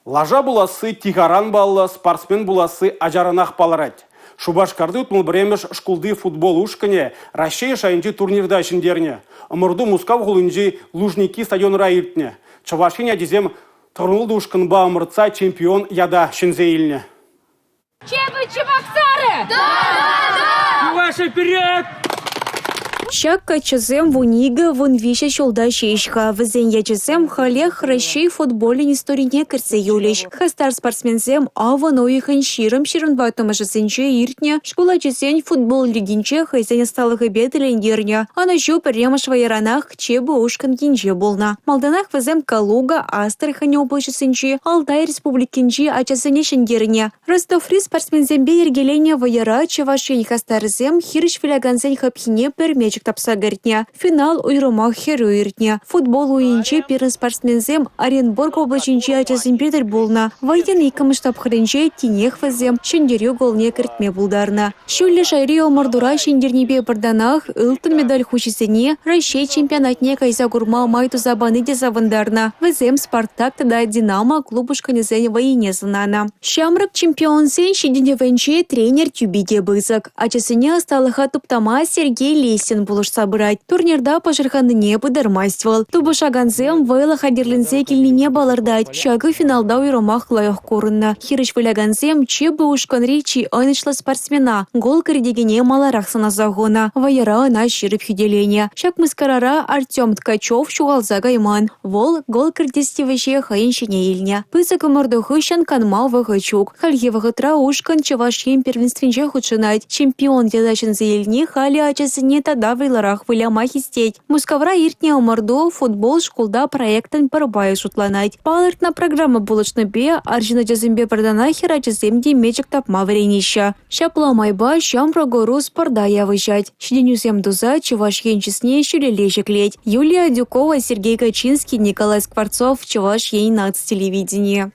Лажа буласы тигаран баллы, спортсмен буласы ажаранах баларать. Шубашкарды утмул бремеш шкулды футбол ушкане, Россия шайынчы турнирда шиндерне. Ымырду Мускав хулынчы Лужники стадион райыртне. Чавашкиня дезем тұрнылды ушканба ымыртса чемпион яда шинзейлне. Чебы, Чебоксары! Да! Ваши вперед! Щакка чазем вунига вон веща щолда щечка. Везен я чазем халех России футболе не сторине кырце юлищ. Хастар спортсмензем ава ноихан широм батома жасенче иртня. Школа чазень футбол лигинче хайзене сталых обеделен дерня. А на жу перемаш ваеранах чебы ушкан кинче болна. Малданах везем Калуга, Астрахань облача сенче, Алтай республикинче а чазене шендерня. Ростовфри спортсмензем бейергеления ваера чевашень хастарзем хирыш филяганзень хапхине пермеч тапса гертня. Финал уйрумах херу иртня. Футбол уинче пирен спортсмензем Оренбург облачинче ачасын Петр болна. Вайден икам штаб хренче тинех вазем шендерю голне кертме булдарна. Шулли шайри омардура шендернебе барданах ылтын медаль хучисене Россия чемпионатне кайса гурма майту забаны де завандарна. Вазем Спартак тада Динамо клубушка незен войне знана. Шамрак чемпион сен шедине венче тренер тюбиде бызак. Ачасыне осталыха туптама Сергей Лесин булыш собрать. Турнирда пожирханы не подармайствовал. Тубыша ганзем вайла хадерлинзе кильнине балардать. Шагы финалда уйромах лайох корынна. Хирыш валяганзем чебы ушкан речи айнышла спортсмена. Гол коридегене маларах сана загона. Ваяра на ширып хюделения. Шак мыскарара Артем Ткачев шугалза гайман. Вол гол коридестиваще хаинщине ильня. Пызак мордухы шанканма вахачук. Халье вахатра ушкан чавашем первенственче худшинать. Чемпион ядачен за ильни хали ачасыне тада вайларах вылямах истеть. Мускавра иртне омарду футбол школда проектен парбай шутланать. Палыртна программа булочны бе аржина джазымбе продана хера джазымди мечек тапма варенища. Шапла майба щам прогору спорда явыжать. Шденюзем дуза чуваш енчесне щулележек леть. Юлия Дюкова, Сергей Качинский, Николай Скворцов, чуваш ей нац телевидение.